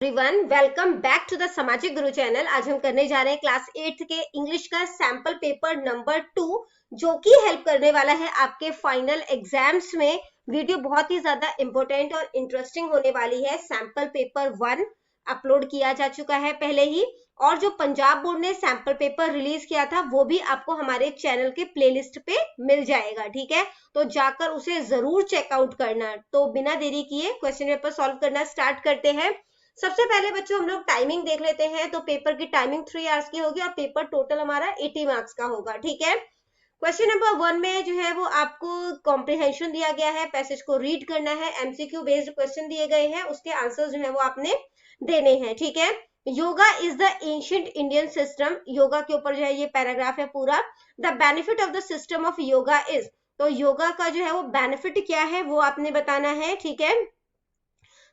Everyone, welcome back to the Samajik Guru channel. आज हम करने जा रहे हैं क्लास 8 के इंग्लिश का सैंपल पेपर नंबर 2, जो कि हेल्प करने वाला है आपके फाइनल एग्जाम्स में। वीडियो बहुत ही ज्यादा इंपॉर्टेंट और इंटरेस्टिंग होने वाली है। सैंपल पेपर 1 अपलोड किया जा चुका है पहले ही, और जो पंजाब बोर्ड ने सैंपल पेपर रिलीज किया था वो भी आपको हमारे चैनल के प्लेलिस्ट पे मिल जाएगा। ठीक है, तो जाकर उसे जरूर चेकआउट करना। तो बिना देरी किए क्वेश्चन पेपर सॉल्व करना स्टार्ट करते हैं। सबसे पहले बच्चों हम लोग टाइमिंग देख लेते हैं। तो पेपर की टाइमिंग 3 आवर्स की होगी और पेपर टोटल हमारा 80 मार्क्स का होगा। ठीक है, क्वेश्चन नंबर 1 में जो है वो आपको कॉम्प्रिहेंशन दिया गया है, पैसेज को रीड करना है, एमसीक्यू बेस्ड क्वेश्चन दिए गए हैं, उसके आंसर जो है वो आपने देने हैं। ठीक है, yoga is the ancient Indian system, yoga के ऊपर जो है ये पैराग्राफ है पूरा। The benefit of the system of yoga is, तो योगा का जो है वो बेनिफिट क्या है वो आपने बताना है। ठीक है,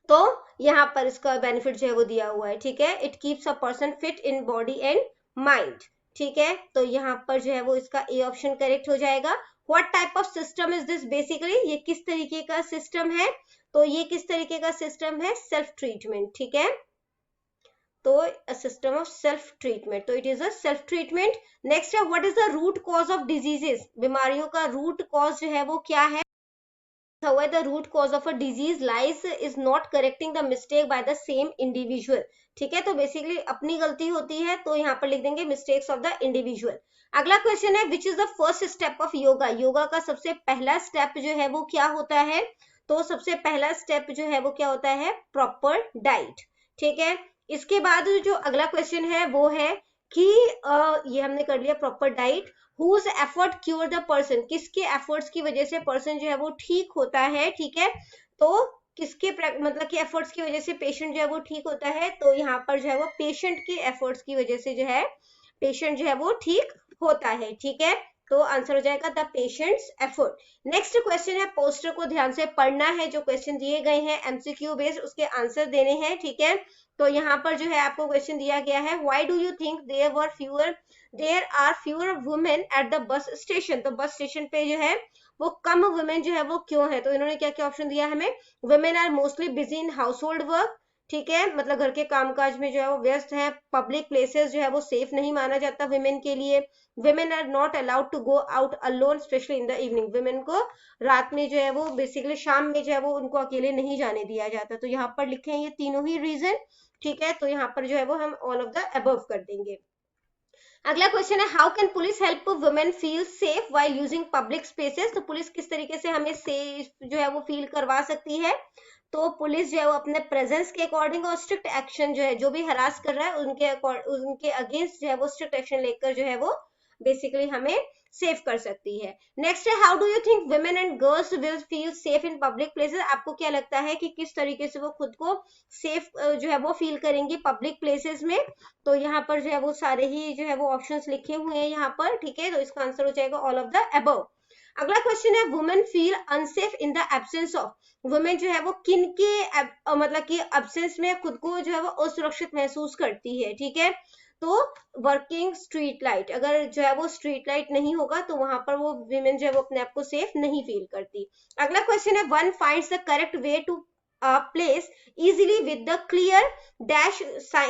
तो यहाँ पर इसका बेनिफिट जो है वो दिया हुआ है। ठीक है, it keeps a person fit in body and mind. ठीक है, तो यहाँ पर जो है वो इसका ए ऑप्शन करेक्ट हो जाएगा। What type of system is this, basically ये किस तरीके का सिस्टम है, तो ये किस तरीके का सिस्टम है, सेल्फ ट्रीटमेंट। ठीक है, तो a system of self treatment, तो it is a self treatment. Next है what is the root cause of diseases, बीमारियों का रूट कॉज जो है वो क्या है। However, the root cause of a disease lies is not correcting the mistake by the same individual. ठीक है, तो बेसिकली अपनी गलती होती है, तो यहाँ पर लिख देंगे मिस्टेक्स ऑफ द इंडिविजुअल। अगला क्वेश्चन है which is the first step of yoga, yoga का सबसे पहला स्टेप जो है वो क्या होता है। तो सबसे पहला स्टेप जो है वो क्या होता है, प्रॉपर डाइट। ठीक है, इसके बाद जो अगला क्वेश्चन है वो है कि ये हमने कर लिया proper diet. Whose effort cure the person, किसके एफर्ट्स की वजह से पर्सन जो है वो ठीक होता है। ठीक है, तो किसके मतलब कि एफर्ट्स की वजह से पेशेंट जो है वो ठीक होता है, तो यहाँ पर जो है वो पेशेंट के एफर्ट्स की वजह से जो है पेशेंट जो है वो ठीक होता है। ठीक है, तो आंसर हो जाएगा the patients effort. Next question है, पोस्टर को ध्यान से पढ़ना है, जो क्वेश्चन दिए गए हैं एमसीक्यू बेस्ड उसके आंसर देने हैं। ठीक है, तो यहाँ पर जो है आपको क्वेश्चन दिया गया है why do you think there are fewer women at the bus station, तो बस स्टेशन पे जो है वो कम वुमेन जो है वो क्यों है। तो इन्होंने क्या क्या ऑप्शन दिया हमें, women are mostly busy in household work. ठीक है, मतलब घर के कामकाज में जो है वो व्यस्त है। पब्लिक प्लेसेस जो है वो सेफ नहीं माना जाता वुमेन के लिए। Women are not allowed to go out alone specially in the evening, women को रात में जो है वो बेसिकली शाम में जो है वो उनको अकेले नहीं जाने दिया जाता। तो यहाँ पर लिखे हैं ये तीनों ही रीजन। ठीक है, तो यहाँ पर जो है वो हम ऑल ऑफ द अबव कर देंगे। अगला क्वेश्चन है how can police help women feel safe while using public spaces, तो पुलिस किस तरीके से हमें सेफ जो है वो फील करवा सकती है। तो पुलिस जो है वो अपने प्रेजेंस के अकॉर्डिंग और स्ट्रिक्ट एक्शन जो है, जो भी हरास कर रहा है उनके अगेंस्ट जो है वो स्ट्रिक्ट एक्शन लेकर जो है वो बेसिकली हमें सेव कर सकती है। नेक्स्ट है how do you think women and girls will feel safe in public places, आपको क्या लगता है कि किस तरीके से वो खुद को सेफ जो है वो फील करेंगी पब्लिक प्लेसेस में। तो यहाँ पर जो है वो सारे ही जो है वो ऑप्शंस लिखे हुए हैं यहाँ पर। ठीक है, तो इसका आंसर हो जाएगा ऑल ऑफ द अबव। अगला क्वेश्चन है women feel unsafe in the absence of, women जो है वो किन के मतलब कि एब्सेंस में खुद को जो है वो असुरक्षित महसूस करती है। ठीक है, तो वर्किंग स्ट्रीट लाइट, अगर जो है वो स्ट्रीट लाइट नहीं होगा तो वहां पर वो विमेन जो है वो अपने आप को सेफ नहीं फील करती। अगला क्वेश्चन है one finds the correct way to place easily with the clear dash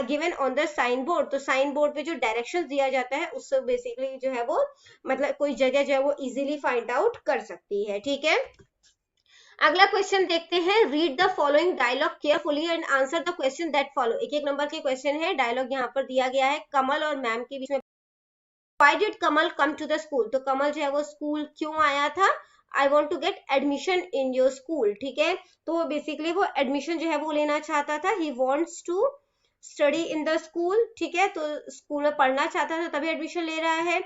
given on the sign board, तो साइन बोर्ड पे जो डायरेक्शन दिया जाता है उससे बेसिकली जो है वो मतलब कोई जगह जो है वो इजीली फाइंड आउट कर सकती है। ठीक है, अगला क्वेश्चन देखते हैं, read the following dialogue carefully and answer the question that follow. एक एक नंबर के क्वेश्चन है, डायलॉग यहाँ पर दिया गया है। कमल और मैम के बीच में, why did Kamal come to the school, तो कमल जो है वो स्कूल क्यों आया था। I want to get admission in your school. ठीक है, तो बेसिकली वो एडमिशन जो है वो लेना चाहता था, he wants to study in the school. ठीक है, तो स्कूल में पढ़ना चाहता था तभी एडमिशन ले रहा है।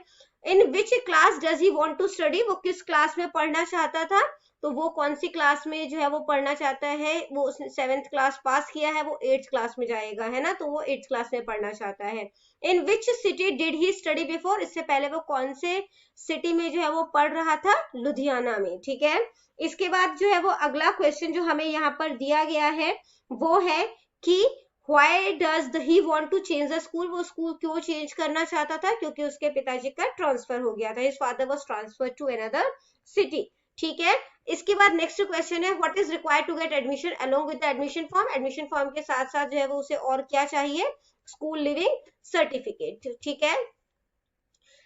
In which class does he want to study, वो किस क्लास में पढ़ना चाहता था, तो वो कौन सी क्लास में जो है वो पढ़ना चाहता है, वो उसने 7th क्लास पास किया है, वो 8th क्लास में जाएगा, है ना, तो वो 8th क्लास में पढ़ना चाहता है। In which city did he study before, इससे पहले वो कौन से सिटी में जो है वो पढ़ रहा था, लुधियाना में। ठीक है, इसके बाद जो है वो अगला क्वेश्चन जो हमें यहाँ पर दिया गया है वो है कि Why does he want to change the school, वो स्कूल क्यों चेंज करना चाहता था, क्योंकि उसके पिताजी का ट्रांसफर हो गया था, his father was transferred to another city। ठीक है। इसके बाद नेक्स्ट क्वेश्चन है what is required to get admission along with the admission form. Admission form के साथ साथ जो है वो उसे और क्या चाहिए, स्कूल लिविंग सर्टिफिकेट। ठीक है।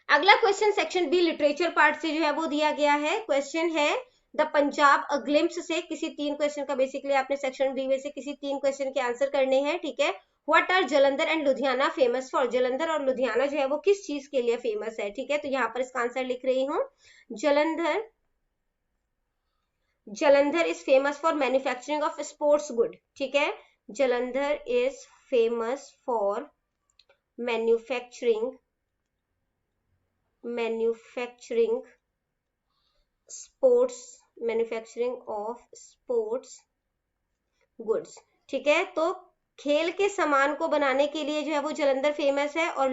अगला question section B literature part से जो है वो दिया गया है। क्वेश्चन है द पंजाब अ ग्लिम्स से किसी 3 क्वेश्चन का बेसिकली आपने सेक्शन बी में से किसी 3 क्वेश्चन के आंसर करने हैं। ठीक है। What are Jalandhar and Ludhiana famous for. Jalandhar और लुधियाना जो है वो किस चीज के लिए फेमस है। ठीक है, तो यहाँ पर इसका आंसर लिख रही हूँ। Jalandhar Jalandhar is famous for manufacturing of sports good. ठीक है, Jalandhar is famous for manufacturing sports manufacturing of sports goods. ठीक है, तो खेल के सामान को बनाने के लिए जो है वो जलंधर फेमस है, और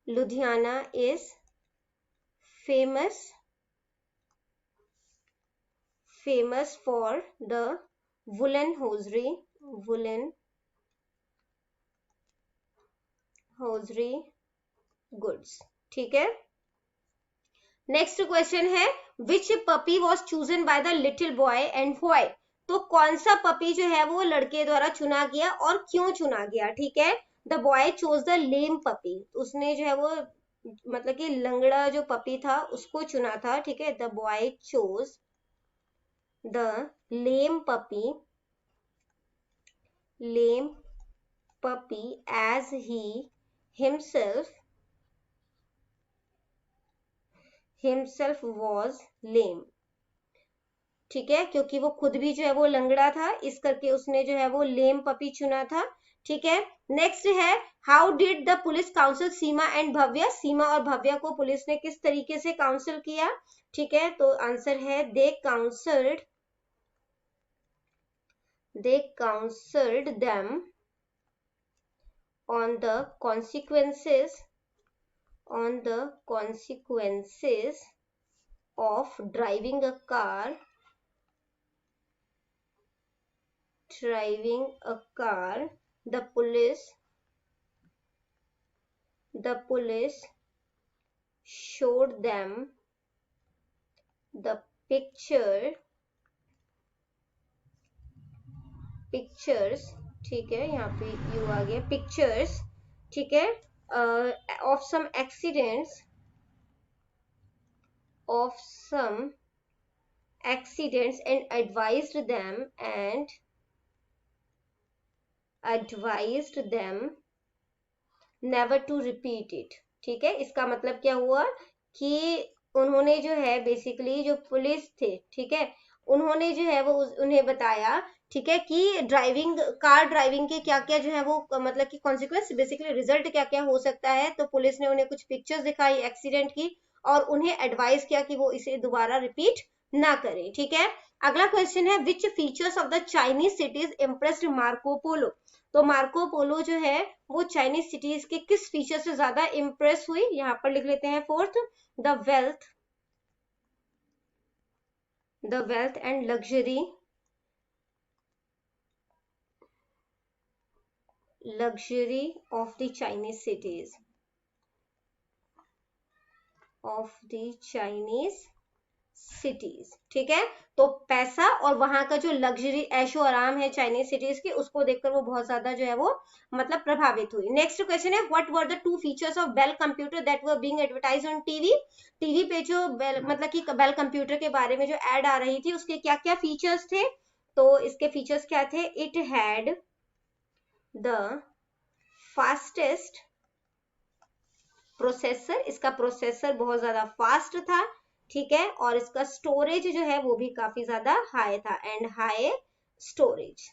Ludhiana is famous for the woollen hosiery goods. ठीक है। नेक्स्ट क्वेश्चन है which puppy was chosen by the little boy and why. तो कौन सा पपी जो है वो लड़के द्वारा चुना गया और क्यों चुना गया। ठीक है, the boy chose the lame puppy. उसने जो है वो मतलब कि लंगड़ा जो पपी था उसको चुना था। ठीक है, the boy chose the lame puppy as he himself was lame। ठीक है, क्योंकि वो खुद भी जो है वो लंगड़ा था, इस करके उसने जो है वो लेम पपी चुना था। ठीक है। नेक्स्ट है how did the police counsel Seema and Bhavya. Seema और भव्य को पुलिस ने किस तरीके से काउंसिल किया। ठीक है, तो आंसर है they counselled them on the consequences of driving a car the police showed them the pictures। ठीक है, यहाँ पे यू आ गया पिक्चर्स। ठीक है, of some accidents and advised them never to repeat it। ठीक है, इसका मतलब क्या हुआ कि उन्होंने जो है बेसिकली जो पुलिस थे, ठीक है, उन्होंने जो है वो उन्हें बताया, ठीक है, कि कार ड्राइविंग के क्या क्या जो है वो मतलब कि कॉन्सिक्वेंस बेसिकली रिजल्ट क्या क्या हो सकता है। तो पुलिस ने उन्हें कुछ पिक्चर्स दिखाई एक्सीडेंट की और उन्हें एडवाइस किया कि वो इसे दोबारा रिपीट ना करें। ठीक है। अगला क्वेश्चन है which features of the Chinese cities impressed Marco Polo. तो मार्को पोलो जो है वो चाइनीज सिटीज के किस फीचर से ज्यादा इम्प्रेस हुई। यहाँ पर लिख लेते हैं fourth the wealth and luxury of the Chinese cities। ठीक है, तो पैसा और वहां का जो लग्जरी ऐशो आराम है चाइनीज सिटीज की, उसको देखकर वो बहुत ज्यादा जो है वो मतलब प्रभावित हुई। नेक्स्ट क्वेश्चन है what were the 2 features of Bell computer that were being advertised on TV पे जो बेल मतलब कि बेल कंप्यूटर के बारे में जो एड आ रही थी उसके क्या क्या फीचर्स थे। तो इसके फीचर्स क्या थे, it had the fastest processor. इसका प्रोसेसर बहुत ज्यादा फास्ट था। ठीक है, और इसका स्टोरेज जो है वो भी काफी ज्यादा हाई था एंड हाई स्टोरेज।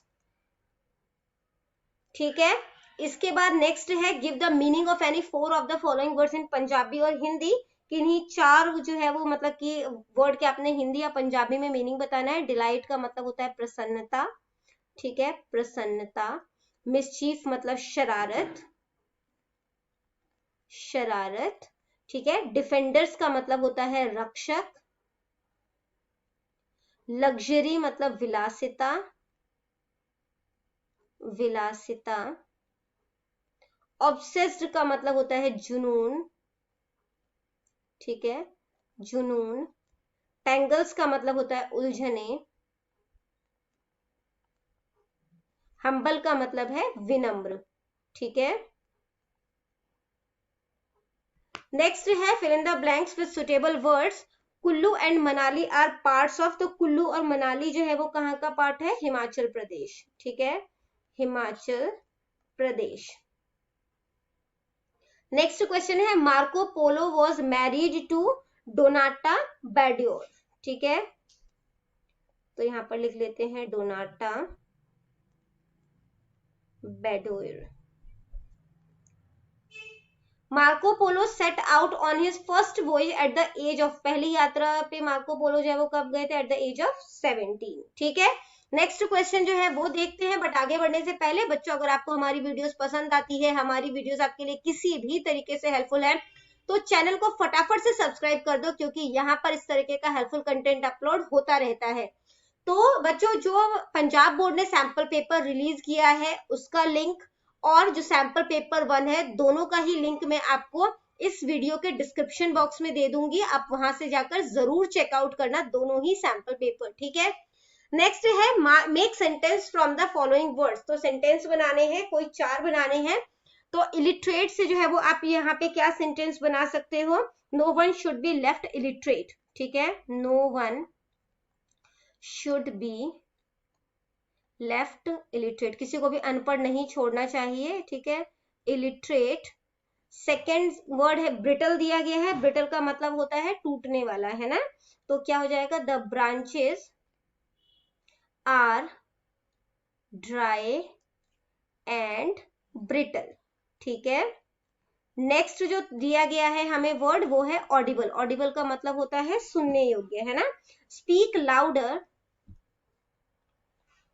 ठीक है, इसके बाद नेक्स्ट है give the meaning of any 4 of the following words in Punjabi और हिंदी। किन्हीं 4 जो है वो मतलब कि वर्ड के आपने हिंदी या पंजाबी में मीनिंग बताना है। डिलाइट का मतलब होता है प्रसन्नता। ठीक है, प्रसन्नता। मिसचीफ मतलब शरारत। ठीक है, डिफेंडर्स का मतलब होता है रक्षक। लग्जरी मतलब विलासिता। ऑब्सेस्ड का मतलब होता है जुनून। ठीक है, जुनून। टेंगल्स का मतलब होता है उलझने। हम्बल का मतलब है विनम्र। ठीक है, नेक्स्ट है fill in the blanks with suitable words. Kullu and Manali are parts of, तो कुल्लू और मनाली जो है वो कहाँ का पार्ट है? हिमाचल प्रदेश। ठीक है, हिमाचल प्रदेश। नेक्स्ट क्वेश्चन है Marco Polo was married to Donata Badoer. ठीक है, तो यहां पर लिख लेते हैं Donata Badoer. Marco Polo set out on his first voyage at the age of, पहली यात्रा पे मार्को पोलो जो है वो कब गए थे? At the age of 17। ठीक है, नेक्स्ट क्वेश्चन जो है वो देखते हैं, बट आगे बढ़ने से पहले बच्चों, अगर आपको हमारी वीडियोस पसंद आती है, हमारी वीडियोस आपके लिए किसी भी तरीके से हेल्पफुल है, तो चैनल को फटाफट से सब्सक्राइब कर दो, क्योंकि यहाँ पर इस तरीके का हेल्पफुल कंटेंट अपलोड होता रहता है। तो बच्चों, जो पंजाब बोर्ड ने सैंपल पेपर रिलीज किया है उसका लिंक और जो सैंपल पेपर 1 है, दोनों का ही लिंक मैं आपको इस वीडियो के डिस्क्रिप्शन बॉक्स में दे दूंगी। आप वहां से जाकर जरूर चेकआउट करना दोनों ही सैंपल पेपर। ठीक है, नेक्स्ट है make sentence from the following words. तो सेंटेंस बनाने हैं, कोई 4 बनाने हैं। तो इलिटरेट से जो है वो आप यहाँ पे क्या सेंटेंस बना सकते हो? No one should be left illiterate. ठीक है, no one should be left illiterate, किसी को भी अनपढ़ नहीं छोड़ना चाहिए। ठीक है, इलिटरेट। सेकेंड वर्ड है ब्रिटल दिया गया है, ब्रिटल का मतलब होता है टूटने वाला, है ना? तो क्या हो जाएगा? The branches are dry and brittle. ठीक है, नेक्स्ट जो दिया गया है हमें वर्ड वो है ऑडिबल। ऑडिबल का मतलब होता है सुनने योग्य, है ना? स्पीक लाउडर,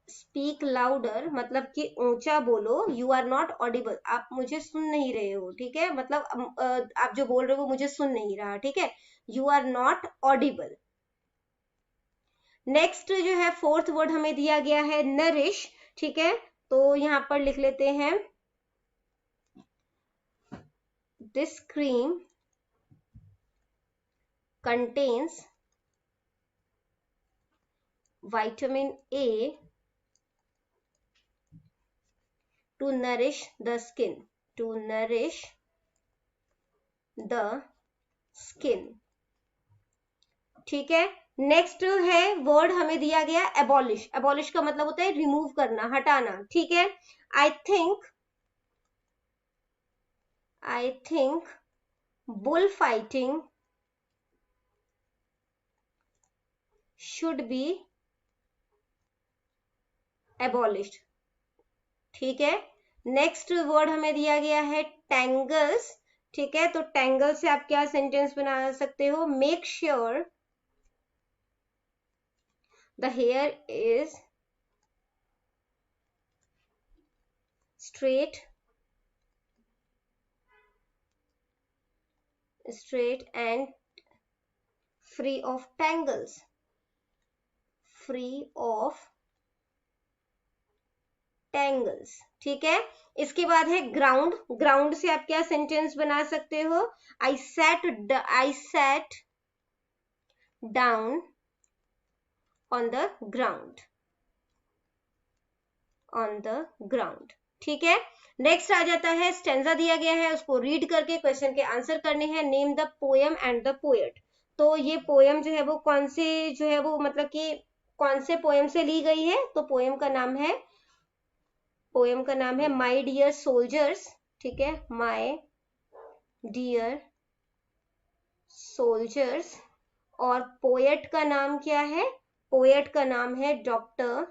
स्पीक लाउडर मतलब कि ऊंचा बोलो। यू आर नॉट ऑडिबल, आप मुझे सुन नहीं रहे हो। ठीक है, मतलब आप जो बोल रहे हो वो मुझे सुन नहीं रहा। ठीक है, you are not audible. Next जो है फोर्थ वर्ड हमें दिया गया है नरिश। ठीक है, तो यहां पर लिख लेते हैं this cream contains vitamin A to nourish the skin, to nourish the skin। ठीक है, नेक्स्ट है वर्ड हमें दिया गया एबॉलिश। एबॉलिश का मतलब होता है रिमूव करना, हटाना। ठीक है, I think bull fighting should be abolished. ठीक है, नेक्स्ट वर्ड हमें दिया गया है टैंगल्स। ठीक है, तो टैंगल से आप क्या सेंटेंस बना सकते हो? Make sure the here is straight and free of tangles, free of tangles। ठीक है, इसके बाद है ग्राउंड। ग्राउंड से आप क्या सेंटेंस बना सकते हो? I sat down on the ground, on the ground। ठीक है, नेक्स्ट आ जाता है स्टेंजा दिया गया है, उसको रीड करके क्वेश्चन के आंसर करने हैं। Name the poem and the poet. तो ये पोएम जो है वो कौन से, जो है वो मतलब कि कौन से पोएम से ली गई है? तो पोएम का नाम है माई डियर सोल्जर्स। ठीक है, माई डियर सोल्जर्स। और पोएट का नाम क्या है? पोएट का नाम है doctor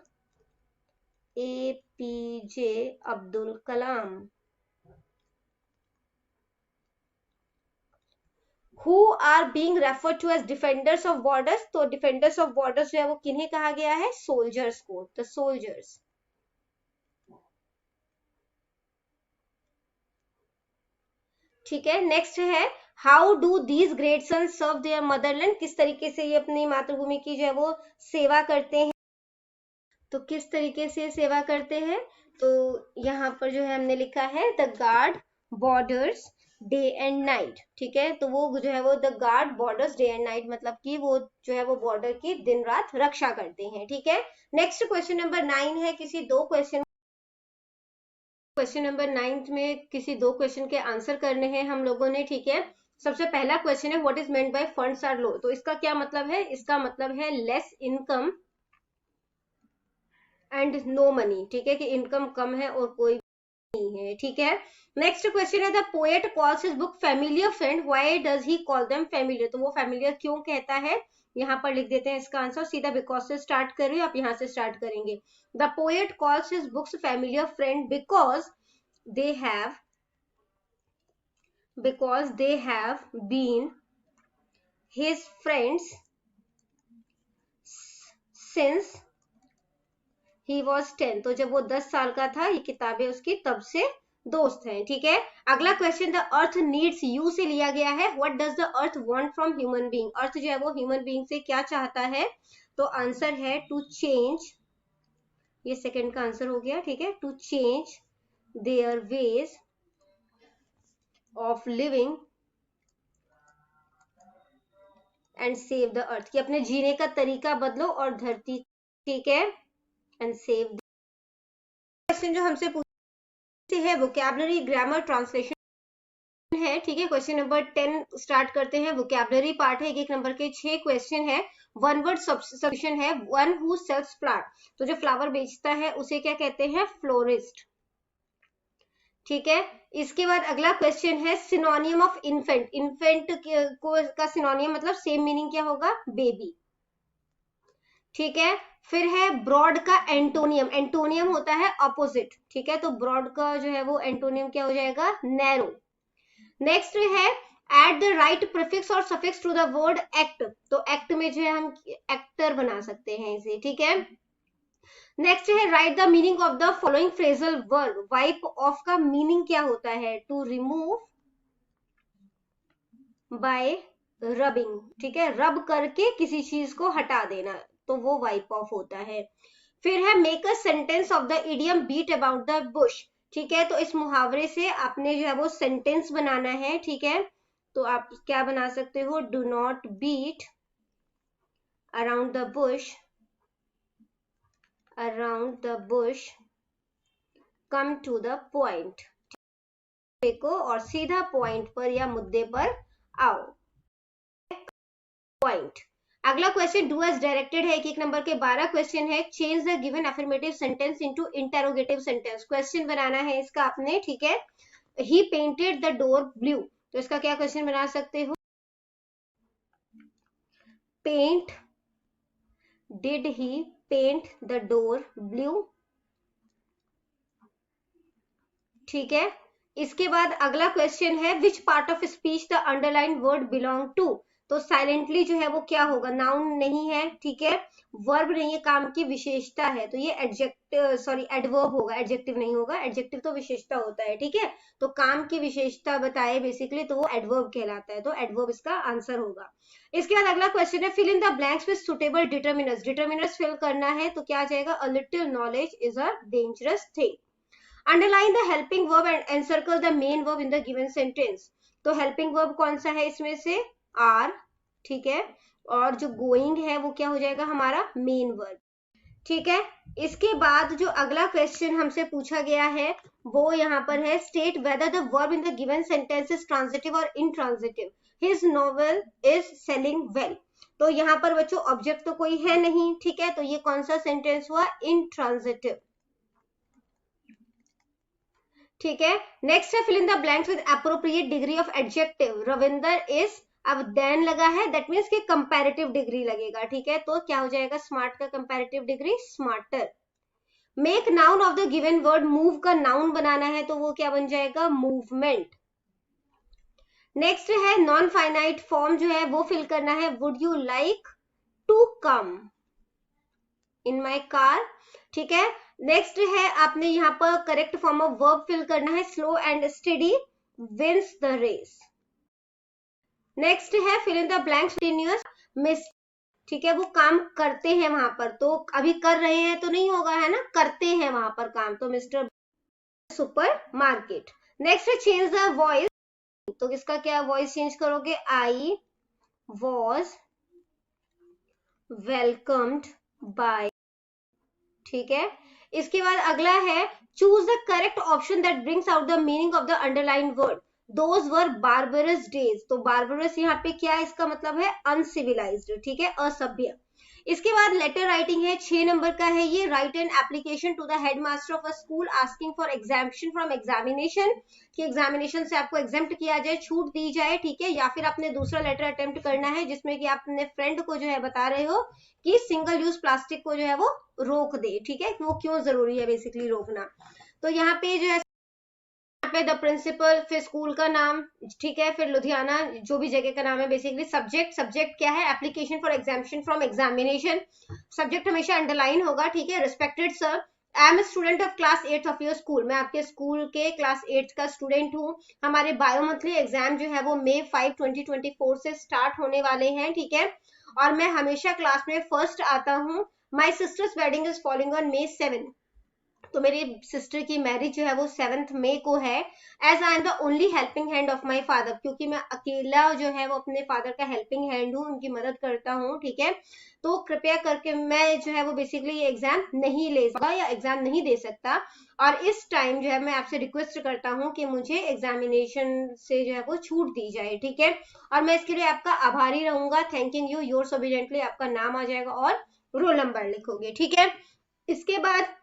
APJ Abdul Kalam. Who are being referred to as defenders of borders? तो डिफेंडर्स ऑफ बॉर्डर्स जो है वो किन्हें कहा गया है? सोल्जर्स को, द सोल्जर्स। ठीक है, नेक्स्ट है how do these great sons serve their motherland. किस तरीके से ये अपनी मातृभूमि की जो है वो सेवा करते हैं? तो किस तरीके से सेवा करते हैं? तो यहाँ पर जो है हमने लिखा है the guard borders day and night, ठीक है। तो वो जो है वो the guard borders day and night, मतलब कि वो जो है वो बॉर्डर की दिन रात रक्षा करते हैं, ठीक है। नेक्स्ट क्वेश्चन नंबर 9 है, क्वेश्चन नंबर 9 में किसी दो क्वेश्चन के आंसर करने हैं हम लोगों ने, ठीक है। सबसे पहला क्वेश्चन है what is meant by funds are low. तो इसका क्या मतलब है? इसका मतलब है less income and no money, ठीक है, कि इनकम कम है और कोई नहीं है, ठीक है। नेक्स्ट क्वेश्चन है the poet calls his book familiar friend, why does he call them familiar. तो वो फैमिलियर क्यों कहता है, यहाँ पर लिख देते हैं इसका आंसर। सीधा बिकॉज से स्टार्ट कर रही हूँ, आप यहाँ से स्टार्ट करेंगे। The poet calls his books familiar friend because they have been his friends since he was 10। तो जब वो 10 साल का था, ये किताबें उसकी तब से दोस्त हैं, ठीक है। अगला question the earth needs you से लिया गया है। What does the earth want from human being. Earth जो है वो ह्यूमन बीइंग से क्या चाहता है? तो आंसर है टू चेंज, ये सेकंड का आंसर हो गया, ठीक है। To change their ways of living and save the earth, कि अपने जीने का तरीका बदलो और धरती, ठीक है, एंड सेव। क्वेश्चन जो हमसे पूछते हैं वोकैबुलरी ग्रामर ट्रांसलेशन है, ठीक है। क्वेश्चन नंबर 10 स्टार्ट करते हैं। वोकैबुलरी पार्ट है, एक नंबर के 6 क्वेश्चन है। वन वर्ड सब्स्टिट्यूशन है। वन हु सेल्स फ्लावर, तो जो फ्लावर बेचता है उसे क्या कहते हैं? फ्लोरिस्ट, ठीक है। इसके बाद अगला क्वेश्चन है सिनोनियम ऑफ इन्फेंट। इन्फेंट का सिनोनियम मतलब सेम मीनिंग क्या होगा? बेबी, ठीक है। फिर है ब्रॉड का एंटोनियम। एंटोनियम होता है अपोजिट, ठीक है। तो ब्रॉड का जो है वो एंटोनियम क्या हो जाएगा? नैरो। नेक्स्ट है एड द राइट प्रीफिक्स और suffix to the word act. तो एक्ट में जो है हम एक्टर बना सकते हैं इसे, ठीक है। नेक्स्ट है right the meaning of the following phrasal verb. Wipe off का मीनिंग क्या होता है? टू रिमूव बाय रबिंग, ठीक है, रब करके किसी चीज को हटा देना, तो वो वाइप ऑफ होता है। फिर है make a sentence of the idiom beat about the bush, ठीक है। तो इस मुहावरे से आपने जो है वो सेंटेंस बनाना है, ठीक है। तो आप क्या बना सकते हो? Do not beat around the bush, come to the point, देखो और सीधा पॉइंट पर या मुद्दे पर आओ, पॉइंट। अगला क्वेश्चन डू एज डायरेक्टेड है, एक नंबर के 12 क्वेश्चन है। Change the given affirmative sentence into interrogative sentence. Question बनाना है इसका आपने, ठीक है। He painted the door blue, तो इसका क्या क्वेश्चन बना सकते हो? Paint, did he paint the door blue, ठीक है। इसके बाद अगला क्वेश्चन है which part of speech the underline word belong to. तो साइलेंटली जो है वो क्या होगा? नाउन नहीं है, ठीक है, वर्ब नहीं है, काम की विशेषता है, तो ये एडवर्ब होगा, एडजेक्टिव नहीं होगा। एडजेक्टिव तो विशेषता होता है, ठीक है। तो काम की विशेषता बताए बेसिकली, तो वो एडवर्ब कहलाता है, तो एडवर्ब इसका आंसर होगा। इसके बाद अगला क्वेश्चन है fill in the blanks with suitable determiners. Determiners fill करना है, तो क्या आ जाएगा? A little knowledge is a dangerous thing. Underline the helping verb and encircle the main verb in the given sentence. तो हेल्पिंग वर्ब कौन सा है इसमें से? आर, ठीक है। और जो गोइंग है वो क्या हो जाएगा? हमारा मेन वर्ब, ठीक है। इसके बाद जो अगला क्वेश्चन हमसे पूछा गया है वो यहाँ पर है state whether the verb in the given sentence is transitive और intransitive. His novel is selling well. तो यहाँ पर बच्चों ऑब्जेक्ट तो कोई है नहीं, ठीक है, तो ये कौन सा सेंटेंस हुआ? इनट्रांजिटिव, ठीक है। नेक्स्ट है fill in the blanks with appropriate degree of adjective. Ravinder is, अब देन लगा है, दैट मीन्स कि कंपैरेटिव डिग्री लगेगा, ठीक है। तो क्या हो जाएगा? स्मार्ट का comparative degree smarter. Make noun of the given word, move का नाउन बनाना है, तो वो क्या बन जाएगा? मूवमेंट। नेक्स्ट है नॉन फाइनाइट फॉर्म जो है वो फिल करना है। Would you like to come in my car, ठीक है। नेक्स्ट है आपने यहाँ पर correct form of verb fill करना है। Slow and steady wins the race. Next है fill in the blanks continuous miss, ठीक है, वो काम करते हैं वहां पर, तो अभी कर रहे हैं तो नहीं होगा, है ना, करते हैं वहां पर काम, तो मिस्टर सुपर मार्केट। नेक्स्ट है चेंज द वॉइस तो इसका क्या वॉइस चेंज करोगे, आई वॉज वेलकम्ड बाय। ठीक है, इसके बाद अगला है choose the correct option that brings out the meaning of the underline word. Those were बार्बरस days. तो बार्बरस यहाँ पे क्या है, इसका मतलब है अनसिविलाइज्ड, ठीक है, असभ्य। इसके बाद लेटर राइटिंग है, 6 नंबर का है ये। Write an application to the headmaster of a school asking for examination from examination, कि एग्जामिनेशन से आपको एग्जाम्प्ट किया जाए, छूट दी जाए, ठीक है। या फिर आपने दूसरा लेटर अटेम्प्ट करना है जिसमें कि आप अपने फ्रेंड को जो है बता रहे हो कि सिंगल यूज प्लास्टिक को जो है वो रोक दे, ठीक है, वो क्यों जरूरी है बेसिकली रोकना। तो यहाँ पे जो है पे द प्रिंसिपल, फिर स्कूल का नाम, ठीक है, फिर लुधियाना जो भी जगह का नाम है बेसिकली। सब्जेक्ट, सब्जेक्ट क्या है, application for examination from examination, subject हमेशा अंडरलाइन होगा, ठीक है। Respected sir, I am student of class 8 of your school, मैं आपके स्कूल के क्लास 8 का स्टूडेंट हूँ। हमारे बायो मंथली एग्जाम जो है वो May 5, 2024 से स्टार्ट होने वाले हैं, ठीक है, और मैं हमेशा क्लास में फर्स्ट आता हूँ। My sister's wedding is following on May 7, तो मेरी सिस्टर की मैरिज जो है वो 7 मई को है। As I am the only helping hand of my father, क्योंकि मैं अकेला जो है वो अपने फादर का हेल्पिंग हैंड हूँ, उनकी मदद करता हूँ, ठीक है। तो कृपया करके मैं जो है वो बेसिकली ये एग्जाम नहीं ले सकता या एग्जाम नहीं दे सकता, और इस टाइम जो है मैं आपसे रिक्वेस्ट करता हूँ कि मुझे एग्जामिनेशन से जो है वो छूट दी जाए, ठीक है। और मैं इसके लिए आपका आभारी रहूंगा। थैंकिंग यू, योर्स ओबीडिएंटली, आपका नाम आ जाएगा और रोल नंबर लिखोगे, ठीक है। इसके बाद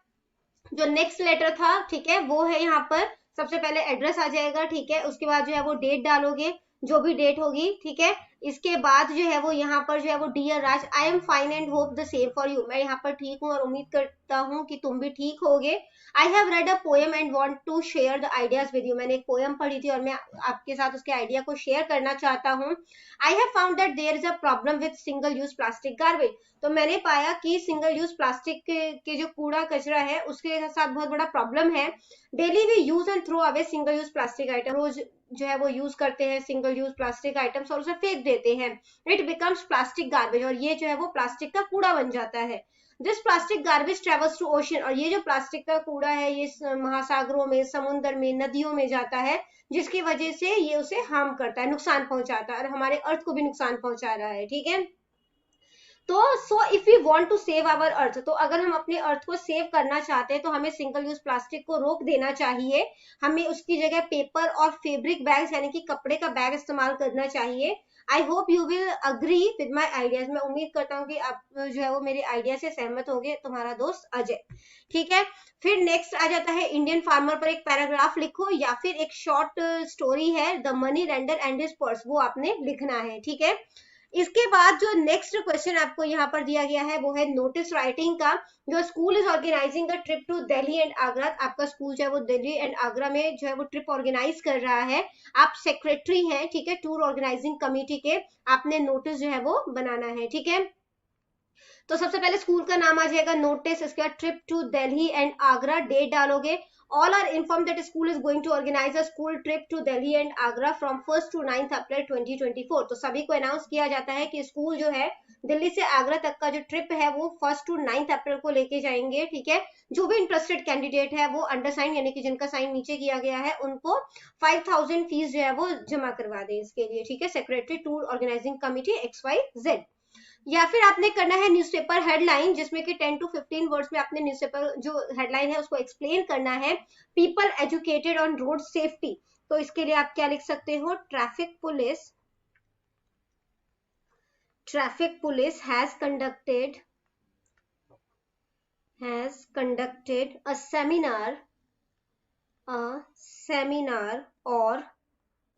जो नेक्स्ट लेटर था, ठीक है, वो है यहाँ पर सबसे पहले एड्रेस आ जाएगा, ठीक है। उसके बाद जो है वो डेट डालोगे, जो भी डेट होगी, ठीक है। इसके बाद जो है वो यहाँ पर जो है वो dear Raj, I am fine and hope the same for you, मैं यहाँ पर ठीक हूँ और उम्मीद करता हूँ कि तुम भी ठीक होगे। I have read a poem and want to share the ideas with you, मैंने एक पोएम पढ़ी थी और मैं आपके साथ उसके आइडिया को शेयर करना चाहता हूँ। I have found that there is a problem with single use plastic garbage, तो मैंने पाया कि सिंगल यूज प्लास्टिक के जो कूड़ा कचरा है उसके साथ बहुत बड़ा प्रॉब्लम है। Daily we use and throw away single use plastic item, रोज जो है वो यूज करते हैं सिंगल यूज प्लास्टिक आइटम्स और उसे फेंक देते हैं। इट बिकम्स प्लास्टिक गार्बेज, और ये जो है वो प्लास्टिक का कूड़ा बन जाता है। This plastic garbage travels to ocean, और ये जो प्लास्टिक का कूड़ा है ये महासागरों में, समुद्र में, नदियों में जाता है, जिसकी वजह से ये उसे हार्म करता है, नुकसान पहुंचाता है, और हमारे अर्थ को भी नुकसान पहुंचा रहा है, ठीक है। तो so if you want to save our earth, तो अगर हम अपने अर्थ को सेव करना चाहते हैं तो हमें सिंगल यूज प्लास्टिक को रोक देना चाहिए। हमें उसकी जगह पेपर और फैब्रिक बैग्स यानी कि कपड़े का बैग इस्तेमाल करना चाहिए। I hope you will agree with my ideas, मैं उम्मीद करता हूँ कि आप जो है वो मेरे आइडिया से सहमत होंगे। तुम्हारा दोस्त अजय, ठीक है। फिर नेक्स्ट आ जाता है इंडियन फार्मर पर एक पैराग्राफ लिखो, या फिर एक शॉर्ट स्टोरी है the money lender and his purse, वो आपने लिखना है, ठीक है। इसके बाद जो नेक्स्ट क्वेश्चन आपको यहाँ पर दिया गया है वो है नोटिस राइटिंग का। जो school is organising a trip to Delhi and Agra, आपका स्कूल जो है वो दिल्ली एंड आगरा में जो है वो ट्रिप ऑर्गेनाइज कर रहा है। आप सेक्रेटरी हैं, ठीक है, टूर ऑर्गेनाइजिंग कमेटी के। आपने नोटिस जो है वो बनाना है, ठीक है। तो सबसे पहले स्कूल का नाम आ जाएगा, नोटिस, इसके बाद trip to Delhi and Agra, date डालोगे। All are inform that school is going to organise a school trip to Delhi and Agra from 1 to 9 April 2024, तो सभी को अनाउंस किया जाता है कि स्कूल जो है दिल्ली से आगरा तक का जो ट्रिप है वो 1 to 9 अप्रैल को लेके जाएंगे, ठीक है। जो भी इंटरेस्टेड कैंडिडेट है वो अंडरसाइन यानी कि जिनका साइन नीचे किया गया है उनको 5000 फीस जो है वो जमा करवा दे इसके लिए, ठीक है। Secretary tour organising committee XYZ। या फिर आपने करना है न्यूज़पेपर हेडलाइन, जिसमें कि 10 to 15 वर्ड्स में आपने न्यूज़पेपर जो हेडलाइन है उसको एक्सप्लेन करना है। People educated on road safety, तो इसके लिए आप क्या लिख सकते हो, traffic police has conducted a seminar और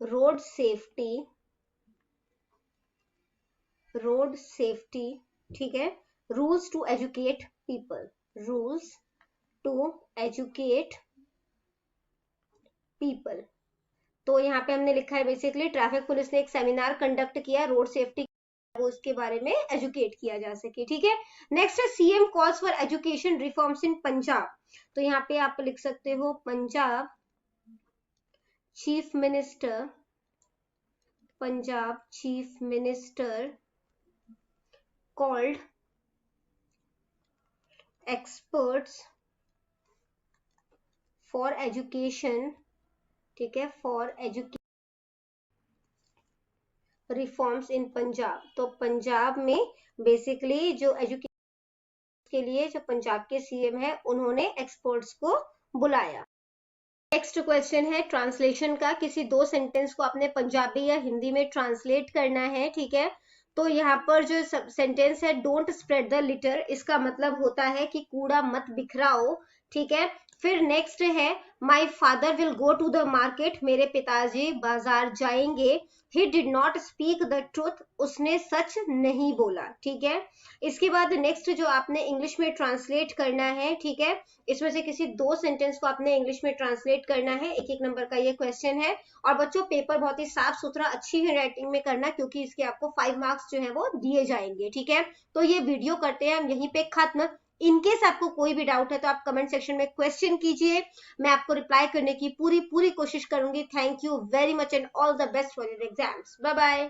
रोड सेफ्टी, ठीक है, रूल्स टू एजुकेट पीपल। तो यहाँ पे हमने लिखा है बेसिकली ट्रैफिक पुलिस ने एक सेमिनार कंडक्ट किया रोड सेफ्टी, वो उसके बारे में एजुकेट किया जा सके, ठीक है। नेक्स्ट है CM calls for education reforms in Punjab, तो यहाँ पे आप लिख सकते हो Punjab chief minister called experts for education, ठीक है, for education reforms in Punjab. तो पंजाब में बेसिकली जो एजुकेशन के लिए जो पंजाब के सीएम है उन्होंने एक्सपर्ट्स को बुलाया। नेक्स्ट क्वेश्चन है ट्रांसलेशन का। किसी दो सेंटेंस को आपने पंजाबी या हिंदी में ट्रांसलेट करना है, ठीक है। तो यहाँ पर जो सेंटेंस है डोंट स्प्रेड द लिटर, इसका मतलब होता है कि कूड़ा मत बिखराओ, ठीक है। फिर नेक्स्ट है my father will go to the market, मेरे पिताजी बाजार जाएंगे। He did not speak the truth, उसने सच नहीं बोला, ठीक है। इसके बाद नेक्स्ट जो आपने इंग्लिश में ट्रांसलेट करना है, ठीक है, इसमें से किसी दो सेंटेंस को आपने इंग्लिश में ट्रांसलेट करना है। एक एक नंबर का ये क्वेश्चन है। और बच्चों पेपर बहुत ही साफ सुथरा अच्छी हैंडराइटिंग में करना, क्योंकि इसके आपको 5 मार्क्स जो है वो दिए जाएंगे, ठीक है। तो ये वीडियो करते हैं हम यहीं पे खत्म। इनकेस आपको कोई भी डाउट है तो आप कमेंट सेक्शन में क्वेश्चन कीजिए, मैं आपको रिप्लाई करने की पूरी कोशिश करूंगी। Thank you very much and all the best for your exams. Bye bye.